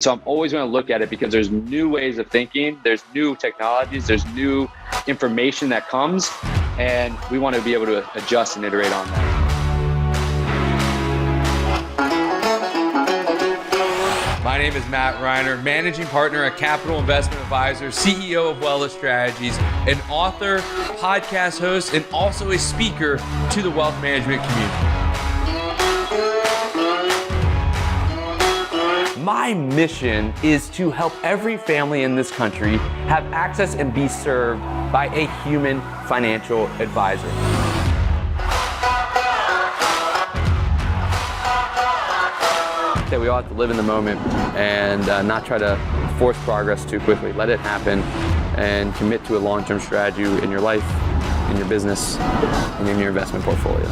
So I'm always going to look at it because there's new ways of thinking, there's new technologies, there's new information that comes, and we want to be able to adjust and iterate on that. My name is Matt Reiner, managing partner at Capital Investment Advisor, CEO of Wellness Strategies, an author, podcast host, and also a speaker to the wealth management community. My mission is to help every family in this country have access and be served by a human financial advisor. That we all have to live in the moment and not try to force progress too quickly. Let it happen and commit to a long-term strategy in your life, in your business, and in your investment portfolio.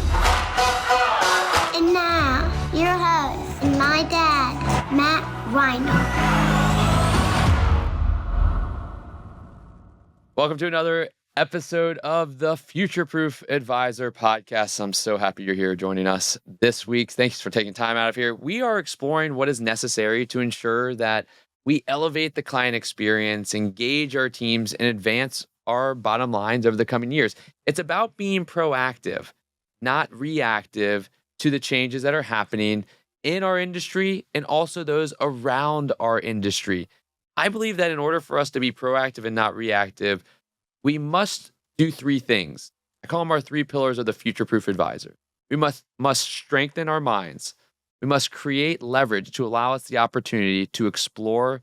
And now, your host and my dad, Matt Reiner. Welcome to another episode of the FutureProof Advisor Podcast. I'm so happy you're here joining us this week. Thanks for taking time out of here. We are exploring what is necessary to ensure that we elevate the client experience, engage our teams, and advance our bottom lines over the coming years. It's about being proactive, not reactive to the changes that are happening in our industry and also those around our industry. I believe that in order for us to be proactive and not reactive, we must do three things. I call them our three pillars of the future-proof advisor. We must strengthen our minds. We must create leverage to allow us the opportunity to explore,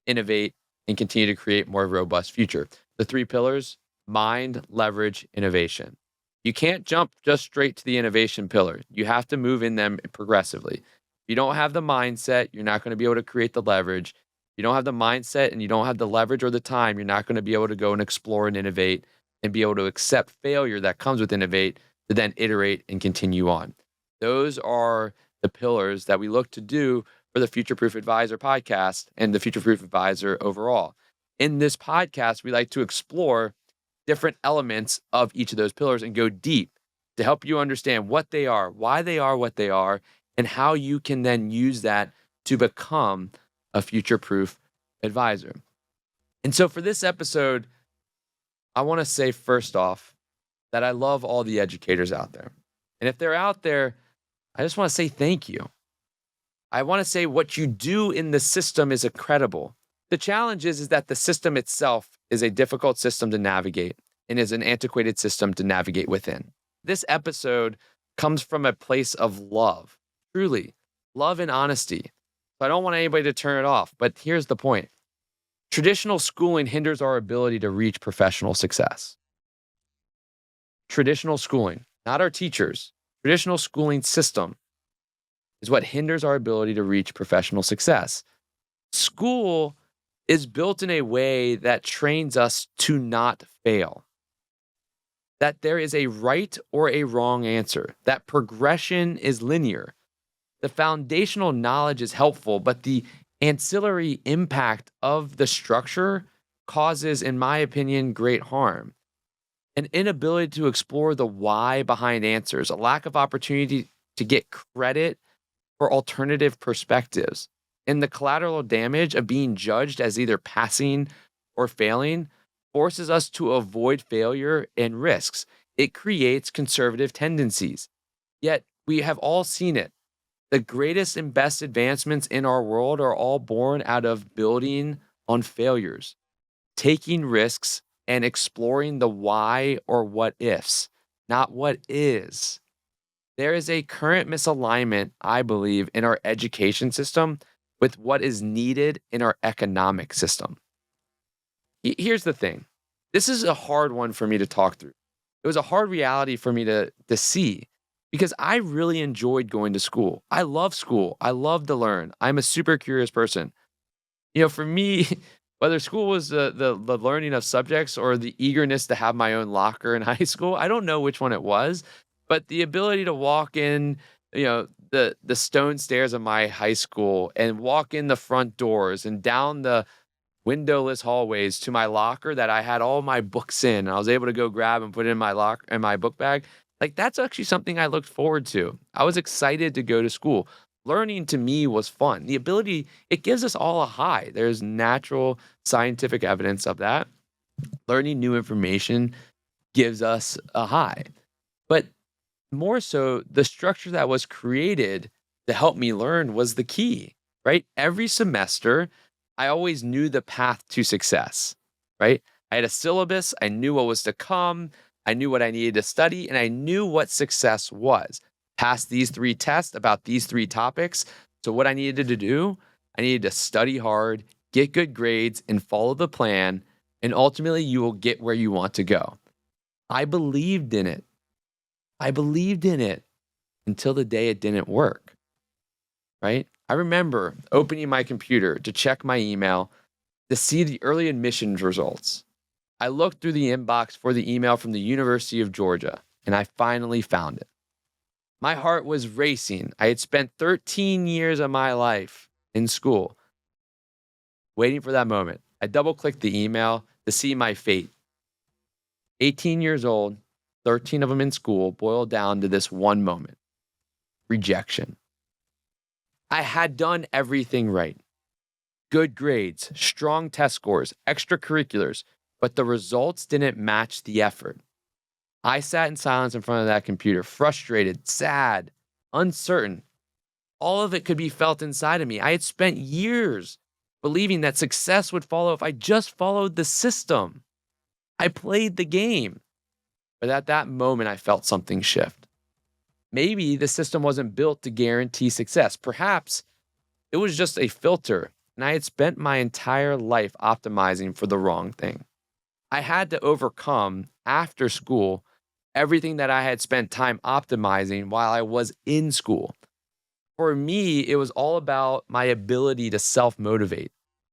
innovate, and continue to create more robust future. The three pillars: mind, leverage, innovation. You can't jump just straight to the innovation pillar. You have to move in them progressively. If you don't have the mindset, you're not going to be able to create the leverage. You don't have the mindset and you don't have the leverage or the time, you're not going to be able to go and explore and innovate and be able to accept failure that comes with innovate to then iterate and continue on. Those are the pillars that we look to do for the FutureProof Advisor podcast and the FutureProof Advisor overall. In this podcast, we like to explore different elements of each of those pillars and go deep to help you understand what they are, why they are what they are, and how you can then use that to become a future-proof advisor. And so for this episode, I want to say first off that I love all the educators out there. And if they're out there, I just want to say thank you. I want to say what you do in the system is incredible. The challenge is that the system itself is a difficult system to navigate and is an antiquated system to navigate within. This episode comes from a place of love, truly, love and honesty. So I don't want anybody to turn it off, but here's the point. Traditional schooling hinders our ability to reach professional success. Traditional schooling, not our teachers. Traditional schooling system is what hinders our ability to reach professional success. School is built in a way that trains us to not fail. That there is a right or a wrong answer. That progression is linear. The foundational knowledge is helpful, but the ancillary impact of the structure causes, in my opinion, great harm. An inability to explore the why behind answers, a lack of opportunity to get credit for alternative perspectives, and the collateral damage of being judged as either passing or failing forces us to avoid failure and risks. It creates conservative tendencies. Yet we have all seen it. The greatest and best advancements in our world are all born out of building on failures, taking risks, and exploring the why or what ifs, not what is. There is a current misalignment, I believe, in our education system with what is needed in our economic system. Here's the thing. This is a hard one for me to talk through. It was a hard reality for me to see because I really enjoyed going to school. I love school. I love to learn. I'm a super curious person. You know, for me, whether school was the learning of subjects or the eagerness to have my own locker in high school, I don't know which one it was, but the ability to walk in, the stone stairs of my high school and walk in the front doors and down the windowless hallways to my locker that I had all my books in, and I was able to go grab and put it in my locker in my book bag. Like, that's actually something I looked forward to. I was excited to go to school. Learning to me was fun. The ability, it gives us all a high. There's natural scientific evidence of that. Learning new information gives us a high. But more so, the structure that was created to help me learn was the key, right? Every semester, I always knew the path to success, right? I had a syllabus, I knew what was to come, I knew what I needed to study, and I knew what success was. Pass these 3 tests about these 3 topics. So, what I needed to do, I needed to study hard, get good grades, and follow the plan. And ultimately, you will get where you want to go. I believed in it. I believed in it until the day it didn't work, right? I remember opening my computer to check my email to see the early admissions results. I looked through the inbox for the email from the University of Georgia, and I finally found it. My heart was racing. I had spent 13 years of my life in school waiting for that moment. I double-clicked the email to see my fate. 18 years old, 13 of them in school, boiled down to this one moment: rejection. I had done everything right. Good grades, strong test scores, extracurriculars, but the results didn't match the effort. I sat in silence in front of that computer, frustrated, sad, uncertain. All of it could be felt inside of me. I had spent years believing that success would follow if I just followed the system. I played the game. But at that moment, I felt something shift. Maybe the system wasn't built to guarantee success. Perhaps it was just a filter, and I had spent my entire life optimizing for the wrong thing. I had to overcome, after school, everything that I had spent time optimizing while I was in school. For me, it was all about my ability to self-motivate,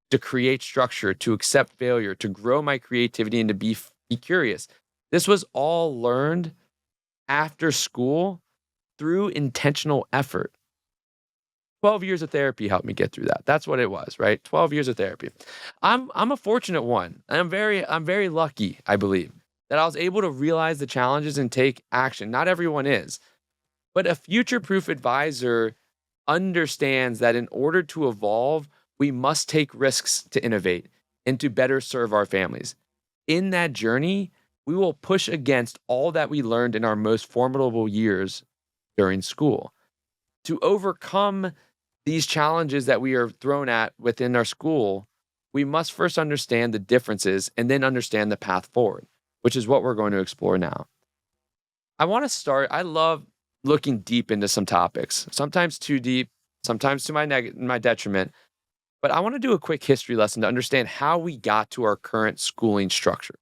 to create structure, to accept failure, to grow my creativity, and to be curious. This was all learned after school through intentional effort. 12 years of therapy helped me get through that. That's what it was, right? 12 years of therapy. I'm a fortunate one. I'm very lucky, I believe, that I was able to realize the challenges and take action. Not everyone is. But a future-proof advisor understands that in order to evolve, we must take risks to innovate and to better serve our families. In that journey, we will push against all that we learned in our most formidable years during school. To overcome these challenges that we are thrown at within our school, we must first understand the differences and then understand the path forward, which is what we're going to explore now. I love looking deep into some topics, sometimes too deep, sometimes to my detriment. But I want to do a quick history lesson to understand how we got to our current schooling structure.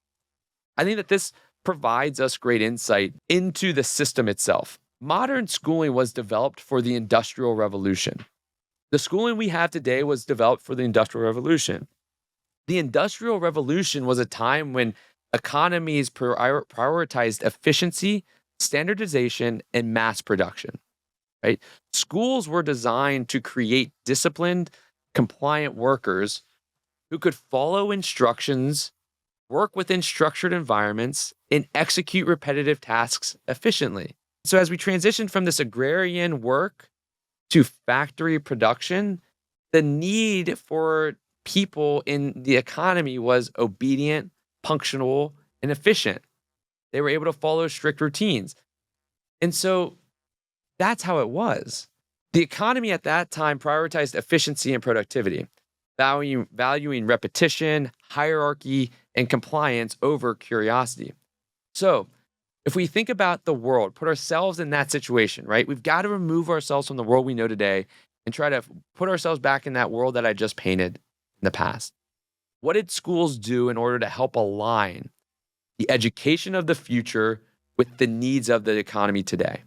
I think that this provides us great insight into the system itself. Modern schooling was developed for the Industrial Revolution. The schooling we have today was developed for the Industrial Revolution. The Industrial Revolution was a time when economies prioritized efficiency, standardization, and mass production, right? Schools were designed to create disciplined, compliant workers who could follow instructions, work within structured environments, and execute repetitive tasks efficiently. So as we transition from this agrarian work to factory production, the need for people in the economy was obedient, punctual, and efficient. They were able to follow strict routines. And so that's how it was. The economy at that time prioritized efficiency and productivity, valuing repetition, hierarchy, and compliance over curiosity. So if we think about the world, put ourselves in that situation, right? We've got to remove ourselves from the world we know today and try to put ourselves back in that world that I just painted in the past. What did schools do in order to help align the education of the future with the needs of the economy today?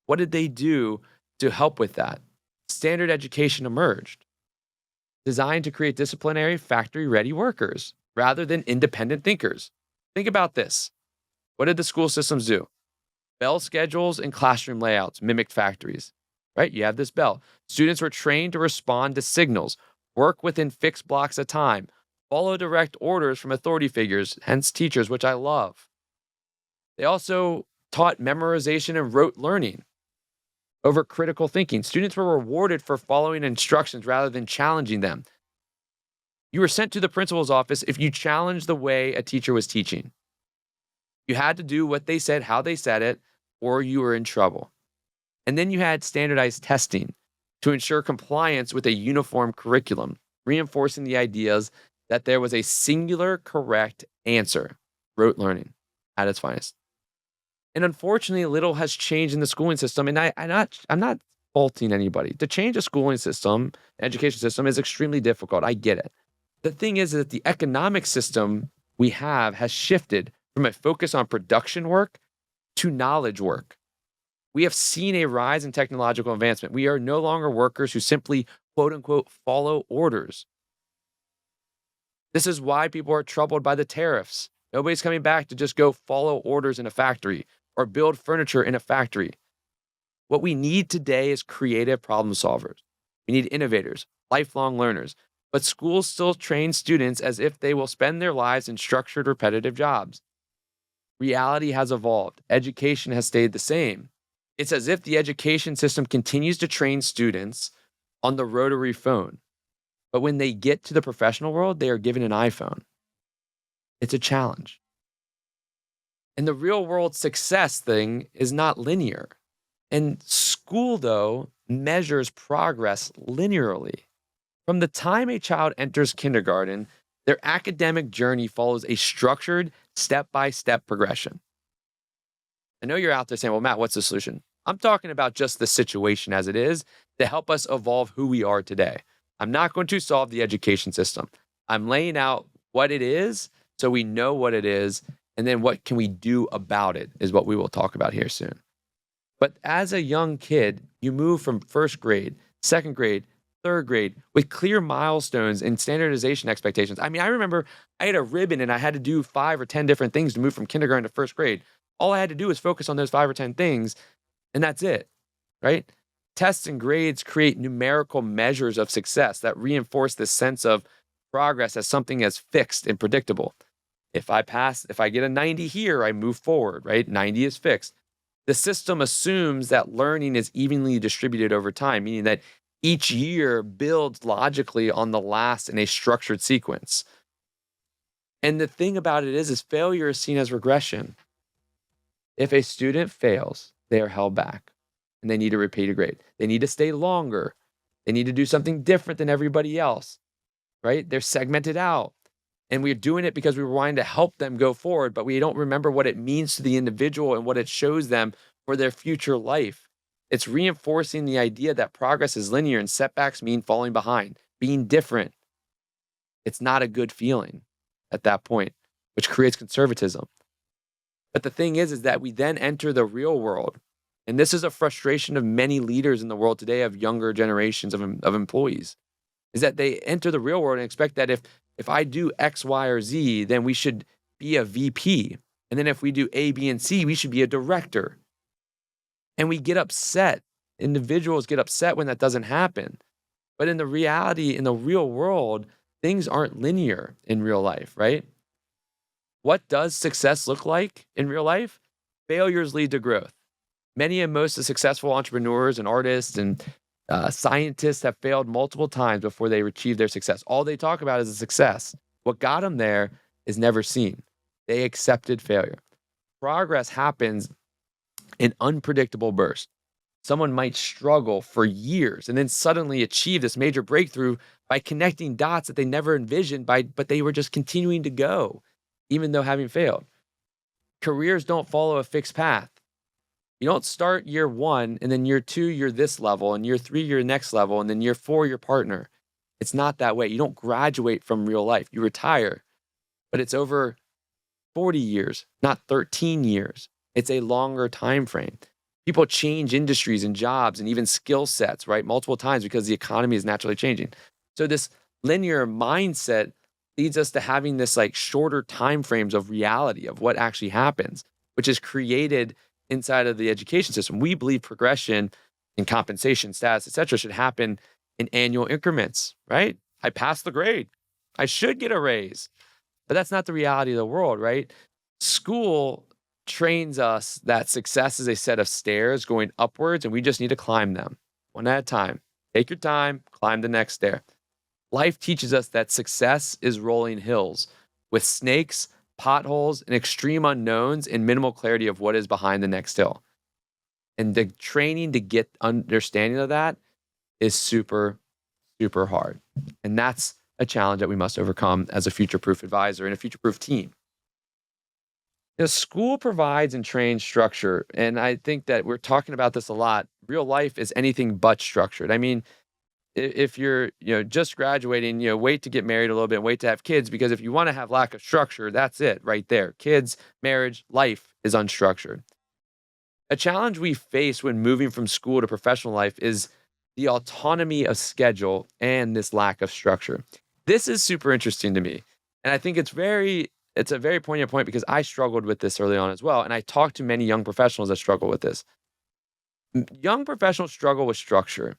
What did they do to help with that? Standard education emerged, designed to create disciplinary, factory-ready workers rather than independent thinkers. Think about this. What did the school systems do? Bell schedules and classroom layouts mimicked factories, right? You have this bell. Students were trained to respond to signals, work within fixed blocks of time, follow direct orders from authority figures, hence teachers, which I love. They also taught memorization and rote learning. over critical thinking. Students were rewarded for following instructions rather than challenging them. You were sent to the principal's office if you challenged the way a teacher was teaching. You had to do what they said, how they said it, or you were in trouble. And then you had standardized testing to ensure compliance with a uniform curriculum, reinforcing the ideas that there was a singular correct answer, rote learning at its finest. And unfortunately, little has changed in the schooling system. And I'm not faulting anybody. To change a schooling system, education system is extremely difficult. I get it. The thing is that the economic system we have has shifted from a focus on production work to knowledge work. We have seen a rise in technological advancement. We are no longer workers who simply, quote unquote, follow orders. This is why people are troubled by the tariffs. Nobody's coming back to just go follow orders in a factory or build furniture in a factory. What we need today is creative problem solvers. We need innovators, lifelong learners. But schools still train students as if they will spend their lives in structured, repetitive jobs. Reality has evolved. Education has stayed the same. It's as if the education system continues to train students on the rotary phone. But when they get to the professional world, they are given an iPhone. It's a challenge. And the real world success thing is not linear. And school, though, measures progress linearly. From the time a child enters kindergarten, their academic journey follows a structured, step-by-step progression. I know you're out there saying, well, Matt, what's the solution? I'm talking about just the situation as it is to help us evolve who we are today. I'm not going to solve the education system. I'm laying out what it is so we know what it is, and then what can we do about it is what we will talk about here soon. But as a young kid, you move from first grade, second grade, third grade with clear milestones and standardization expectations. I mean, I remember I had a ribbon and I had to do 5 or 10 different things to move from kindergarten to first grade. All I had to do was focus on those 5 or 10 things, and that's it, right? Tests and grades create numerical measures of success that reinforce this sense of progress as something as fixed and predictable. If I get a 90 here, I move forward, right? 90 is fixed. The system assumes that learning is evenly distributed over time, meaning that each year builds logically on the last in a structured sequence. And the thing about it is failure is seen as regression. If a student fails, they are held back and they need to repeat a grade. They need to stay longer. They need to do something different than everybody else, right? They're segmented out. And we're doing it because we were wanting to help them go forward, but we don't remember what it means to the individual and what it shows them for their future life. It's reinforcing the idea that progress is linear and setbacks mean falling behind, being different. It's not a good feeling at that point, which creates conservatism. But the thing is that we then enter the real world. And this is a frustration of many leaders in the world today, of younger generations of employees, is that they enter the real world and expect that if I do X, Y, or Z, then we should be a VP. And then if we do A, B, and C, we should be a director. And we get upset. Individuals get upset when that doesn't happen. But in the reality, in the real world, things aren't linear in real life, right? What does success look like in real life? Failures lead to growth. Many and most of the successful entrepreneurs and artists and scientists have failed multiple times before they achieve their success. All they talk about is a success. What got them there is never seen. They accepted failure. Progress happens in unpredictable bursts. Someone might struggle for years and then suddenly achieve this major breakthrough by connecting dots that they never envisioned, but they were just continuing to go, even though having failed. Careers don't follow a fixed path. You don't start year 1 and then year 2, you're this level, and year 3, you're next level, and then year 4, you're partner. It's not that way. You don't graduate from real life. You retire, but it's over 40 years, not 13 years. It's a longer time frame. People change industries and jobs and even skill sets, right? Multiple times because the economy is naturally changing. So this linear mindset leads us to having this like shorter time frames of reality of what actually happens, which is created inside of the education system. We believe progression in compensation, status, et cetera, should happen in annual increments, right? I passed the grade. I should get a raise. But that's not the reality of the world, right? School trains us that success is a set of stairs going upwards, and we just need to climb them one at a time. Take your time, climb the next stair. Life teaches us that success is rolling hills with snakes, potholes, and extreme unknowns and minimal clarity of what is behind the next hill. And the training to get understanding of that is super, super hard. And that's a challenge that we must overcome as a future-proof advisor and a future-proof team. School provides and trains structure. And I think that we're talking about this a lot. Real life is anything but structured. I mean, if you're just graduating, wait to get married a little bit, wait to have kids, because if you want to have lack of structure, that's it right there. Kids, marriage, life is unstructured. A challenge we face when moving from school to professional life is the autonomy of schedule and this lack of structure. This is super interesting to me. And I think it's a very poignant point because I struggled with this early on as well. And I talked to many young professionals that struggle with this. Young professionals struggle with structure.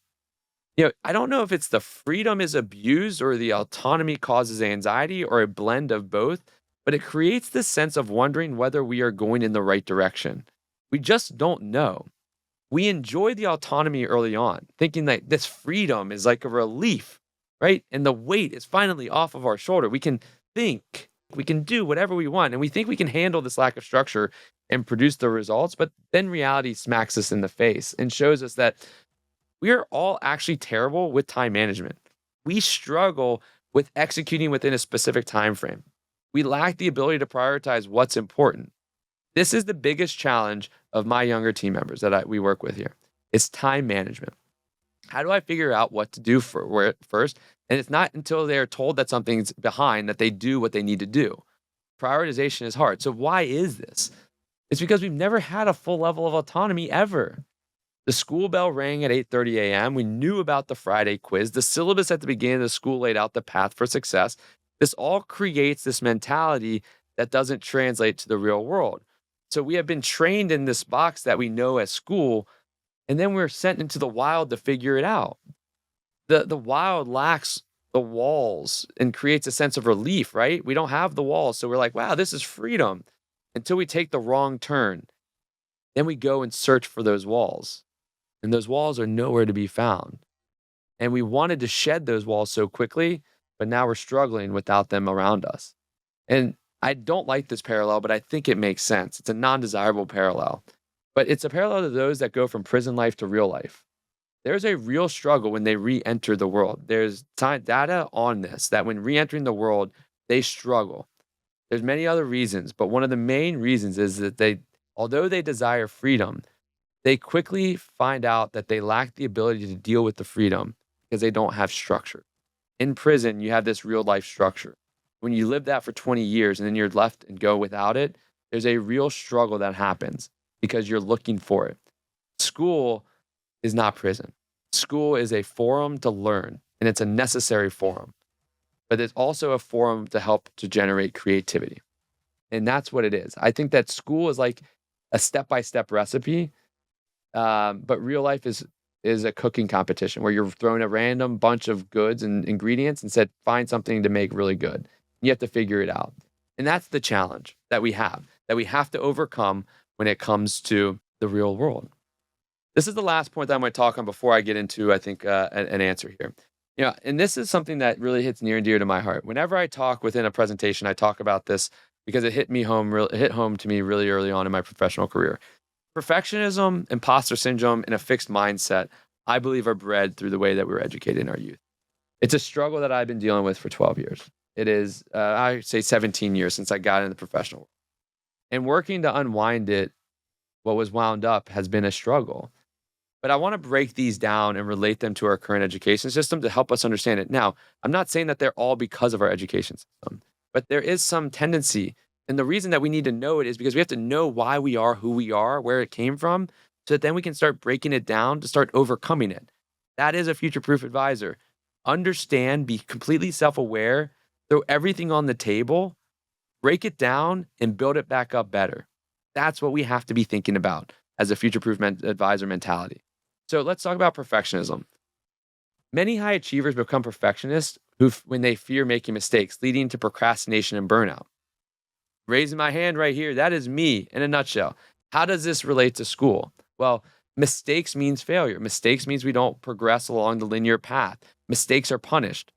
I don't know if it's the freedom is abused or the autonomy causes anxiety or a blend of both, but it creates this sense of wondering whether we are going in the right direction. We just don't know. We enjoy the autonomy early on, thinking that this freedom is like a relief, right? And the weight is finally off of our shoulder. We can think, we can do whatever we want, and we think we can handle this lack of structure and produce the results, but then reality smacks us in the face and shows us that we are all actually terrible with time management. We struggle with executing within a specific time frame. We lack the ability to prioritize what's important. This is the biggest challenge of my younger team members that we work with here. It's time management. How do I figure out what to do first? And it's not until they're told that something's behind that they do what they need to do. Prioritization is hard. So why is this? It's because we've never had a full level of autonomy ever. The school bell rang at 8:30 a.m. We knew about the Friday quiz. The syllabus at the beginning of the school laid out the path for success. This all creates this mentality that doesn't translate to the real world. So we have been trained in this box that we know at school, and then we're sent into the wild to figure it out. The wild lacks the walls and creates a sense of relief, right? We don't have the walls. So we're like, wow, this is freedom until we take the wrong turn. Then we go and search for those walls. And those walls are nowhere to be found. And we wanted to shed those walls so quickly, but now we're struggling without them around us. And I don't like this parallel, but I think it makes sense. It's a non-desirable parallel, but it's a parallel to those that go from prison life to real life. There's a real struggle when they re-enter the world. There's data on this, that when re-entering the world, they struggle. There's many other reasons, but one of the main reasons is that although they desire freedom, they quickly find out that they lack the ability to deal with the freedom because they don't have structure. In prison, you have this real life structure. When you live that for 20 years and then you're left and go without it, there's a real struggle that happens because you're looking for it. School is not prison. School is a forum to learn, and it's a necessary forum. But it's also a forum to help to generate creativity. And that's what it is. I think that school is like a step-by-step recipe. But real life is a cooking competition where you're throwing a random bunch of goods and ingredients and said, find something to make really good. You have to figure it out. And that's the challenge that we have to overcome when it comes to the real world. This is the last point that I'm going to talk on before I get into, I think, an answer here. And this is something that really hits near and dear to my heart. Whenever I talk within a presentation, I talk about this because it hit home to me really early on in my professional career. Perfectionism, imposter syndrome, and a fixed mindset, I believe, are bred through the way that we were educated in our youth. It's a struggle that I've been dealing with for 12 years. It is, I say 17 years since I got into the professional world. And working to unwind it, what was wound up has been a struggle. But I want to break these down and relate them to our current education system to help us understand it. Now, I'm not saying that they're all because of our education system, but there is some tendency. And the reason that we need to know it is because we have to know why we are who we are, where it came from, so that then we can start breaking it down to start overcoming it. That is a future-proof advisor. Understand, be completely self-aware, throw everything on the table, break it down, and build it back up better. That's what we have to be thinking about as a future-proof advisor mentality. So let's talk about perfectionism. Many high achievers become perfectionists when they fear making mistakes, leading to procrastination and burnout. Raising my hand right here, that is me in a nutshell. How does this relate to school? Well, mistakes means failure. Mistakes means we don't progress along the linear path. Mistakes are punished.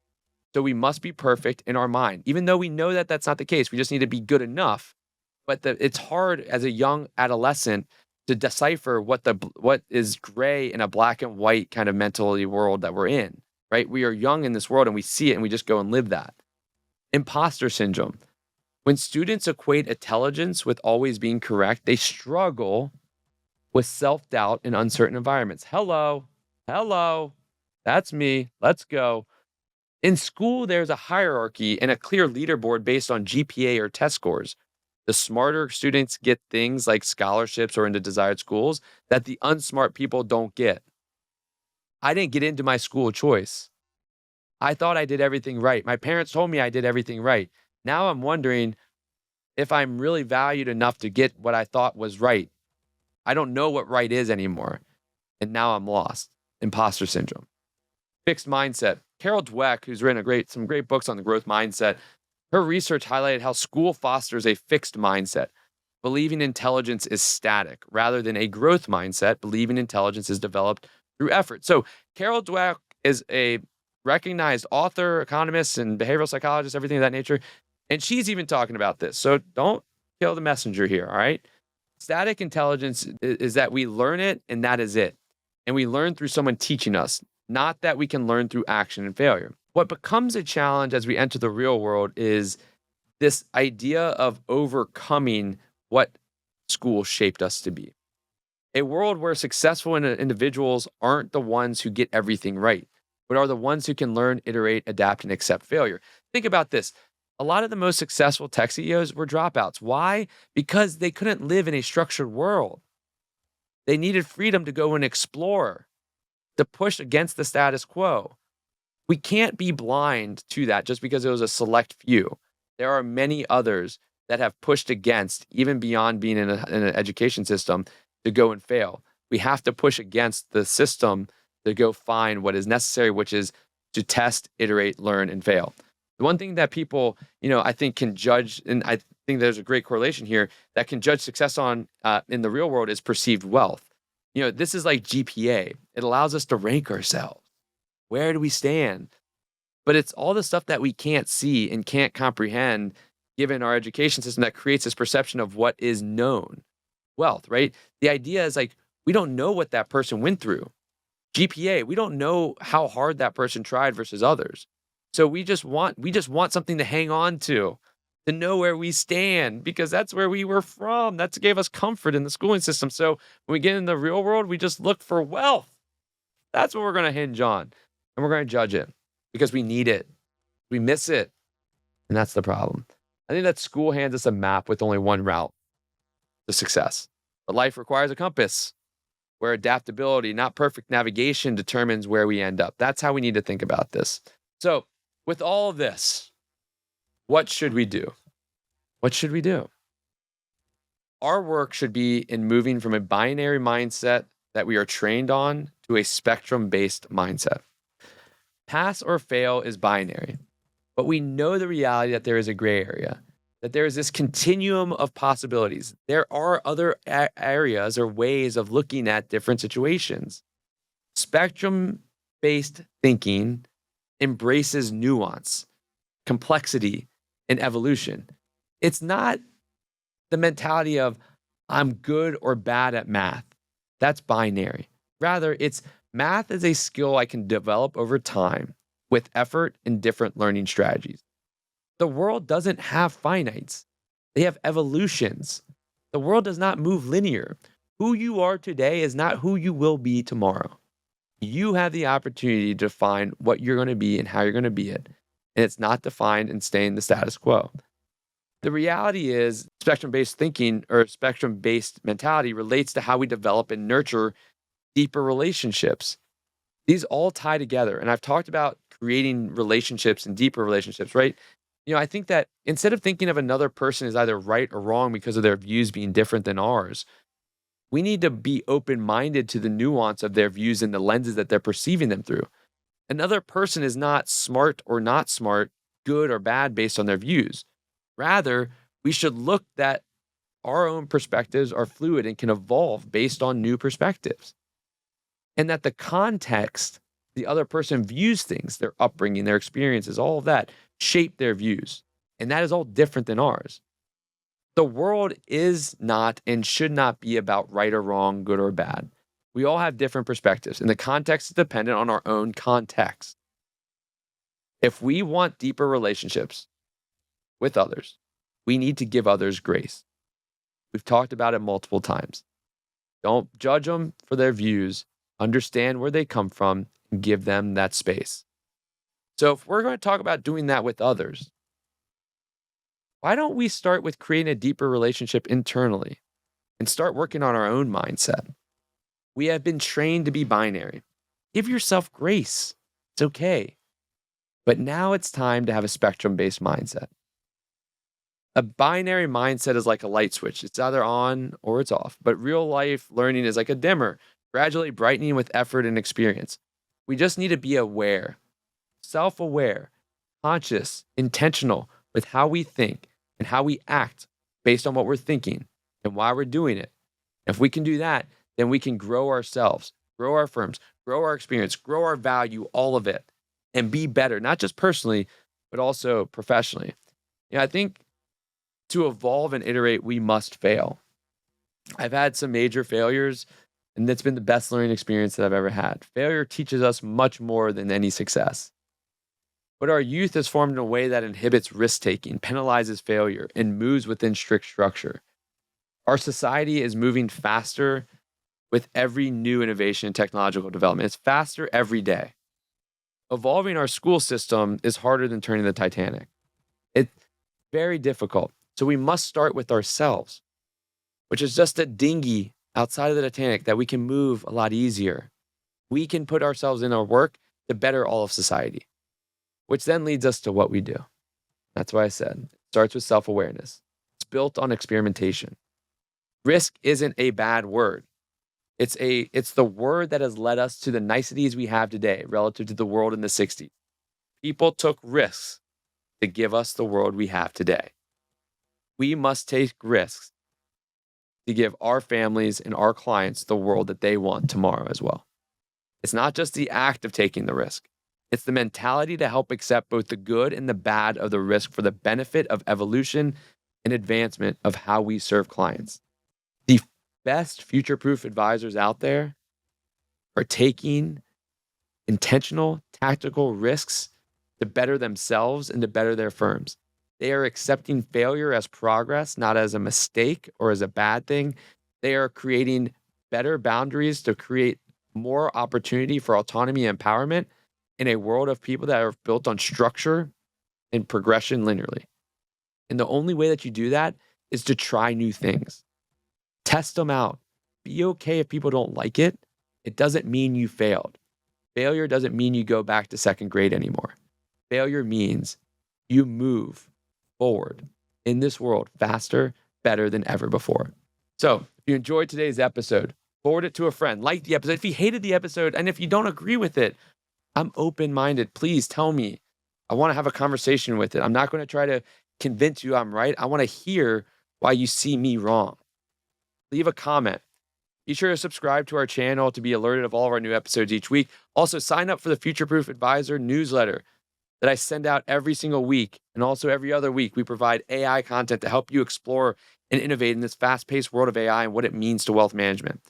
So we must be perfect in our mind, even though we know that that's not the case. We just need to be good enough. But it's hard as a young adolescent to decipher what is gray in a black and white kind of mentality world that we're in, right? We are young in this world and we see it and we just go and live that. Imposter syndrome. When students equate intelligence with always being correct, they struggle with self-doubt in uncertain environments. Hello, that's me. Let's go. In school, there's a hierarchy and a clear leaderboard based on GPA or test scores. The smarter students get things like scholarships or into desired schools that the unsmart people don't get. I didn't get into my school choice. I thought I did everything right. My parents told me I did everything right. Now I'm wondering if I'm really valued enough to get what I thought was right. I don't know what right is anymore. And now I'm lost. Imposter syndrome. Fixed mindset. Carol Dweck, who's written some great books on the growth mindset, her research highlighted how school fosters a fixed mindset, believing intelligence is static, rather than a growth mindset, believing intelligence is developed through effort. So Carol Dweck is a recognized author, economist, and behavioral psychologist, everything of that nature. And she's even talking about this. So don't kill the messenger here, all right? Static intelligence is that we learn it and that is it. And we learn through someone teaching us, not that we can learn through action and failure. What becomes a challenge as we enter the real world is this idea of overcoming what school shaped us to be. A world where successful individuals aren't the ones who get everything right, but are the ones who can learn, iterate, adapt, and accept failure. Think about this. A lot of the most successful tech CEOs were dropouts. Why? Because they couldn't live in a structured world. They needed freedom to go and explore, to push against the status quo. We can't be blind to that just because it was a select few. There are many others that have pushed against, even beyond being in an education system, to go and fail. We have to push against the system to go find what is necessary, which is to test, iterate, learn, and fail. The one thing that people, I think can judge, and I think there's a great correlation here, that can judge success on in the real world is perceived wealth. This is like GPA. It allows us to rank ourselves. Where do we stand? But it's all the stuff that we can't see and can't comprehend given our education system that creates this perception of what is known wealth, right? The idea is like, we don't know what that person went through. GPA, we don't know how hard that person tried versus others. So we just want something to hang on to know where we stand, because that's where we were from. That gave us comfort in the schooling system. So when we get in the real world, we just look for wealth. That's what we're going to hinge on. And we're going to judge it because we need it. We miss it. And that's the problem. I think that school hands us a map with only one route to success. But life requires a compass where adaptability, not perfect navigation, determines where we end up. That's how we need to think about this. So with all of this, what should we do? What should we do? Our work should be in moving from a binary mindset that we are trained on to a spectrum-based mindset. Pass or fail is binary, but we know the reality that there is a gray area, that there is this continuum of possibilities. There are other areas or ways of looking at different situations. Spectrum-based thinking embraces nuance, complexity, and evolution. It's not the mentality of I'm good or bad at math. That's binary. Rather, it's math is a skill I can develop over time with effort and different learning strategies. The world doesn't have finites. They have evolutions. The world does not move linear. Who you are today is not who you will be tomorrow. You have the opportunity to define what you're going to be and how you're going to be it. And it's not defined and staying the status quo. The reality is spectrum-based thinking or spectrum-based mentality relates to how we develop and nurture deeper relationships. These all tie together. And I've talked about creating relationships and deeper relationships, right? I think that instead of thinking of another person as either right or wrong because of their views being different than ours, we need to be open-minded to the nuance of their views and the lenses that they're perceiving them through. Another person is not smart or not smart, good or bad based on their views. Rather, we should look that our own perspectives are fluid and can evolve based on new perspectives. And that the context the other person views things, their upbringing, their experiences, all of that shape their views. And that is all different than ours. The world is not and should not be about right or wrong, good or bad. We all have different perspectives, and the context is dependent on our own context. If we want deeper relationships with others, we need to give others grace. We've talked about it multiple times. Don't judge them for their views. Understand where they come from and give them that space. So if we're going to talk about doing that with others, why don't we start with creating a deeper relationship internally and start working on our own mindset? We have been trained to be binary. Give yourself grace. It's okay. But now it's time to have a spectrum-based mindset. A binary mindset is like a light switch. It's either on or it's off. But real life learning is like a dimmer, gradually brightening with effort and experience. We just need to be aware, self-aware, conscious, intentional with how we think and how we act based on what we're thinking and why we're doing it. If we can do that, then we can grow ourselves, grow our firms, grow our experience, grow our value, all of it, and be better, not just personally, but also professionally. I think to evolve and iterate, we must fail. I've had some major failures, and it's been the best learning experience that I've ever had. Failure teaches us much more than any success. But our youth is formed in a way that inhibits risk-taking, penalizes failure, and moves within strict structure. Our society is moving faster with every new innovation and technological development. It's faster every day. Evolving our school system is harder than turning the Titanic. It's very difficult. So we must start with ourselves, which is just a dinghy outside of the Titanic that we can move a lot easier. We can put ourselves in our work to better all of society, which then leads us to what we do. That's why I said it starts with self-awareness. It's built on experimentation. Risk isn't a bad word. It's the word that has led us to the niceties we have today relative to the world in the 60s. People took risks to give us the world we have today. We must take risks to give our families and our clients the world that they want tomorrow as well. It's not just the act of taking the risk. It's the mentality to help accept both the good and the bad of the risk for the benefit of evolution and advancement of how we serve clients. The best future-proof advisors out there are taking intentional, tactical risks to better themselves and to better their firms. They are accepting failure as progress, not as a mistake or as a bad thing. They are creating better boundaries to create more opportunity for autonomy and empowerment in a world of people that are built on structure and progression linearly. And the only way that you do that is to try new things. Test them out. Be okay if people don't like it. It doesn't mean you failed. Failure doesn't mean you go back to second grade anymore. Failure means you move forward in this world faster, better than ever before. So if you enjoyed today's episode, forward it to a friend. Like the episode. If you hated the episode and if you don't agree with it, I'm open-minded. Please tell me. I want to have a conversation with it. I'm not going to try to convince you I'm right. I want to hear why you see me wrong. Leave a comment. Be sure to subscribe to our channel to be alerted of all of our new episodes each week. Also, sign up for the FutureProof Advisor newsletter that I send out every single week. And also every other week, we provide AI content to help you explore and innovate in this fast-paced world of AI and what it means to wealth management.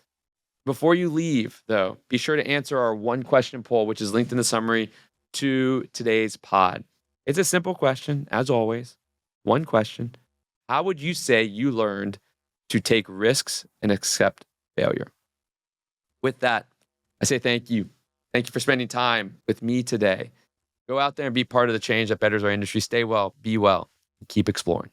Before you leave, though, be sure to answer our one question poll, which is linked in the summary to today's pod. It's a simple question, as always. One question. How would you say you learned to take risks and accept failure? With that, I say thank you. Thank you for spending time with me today. Go out there and be part of the change that betters our industry. Stay well, be well, and keep exploring.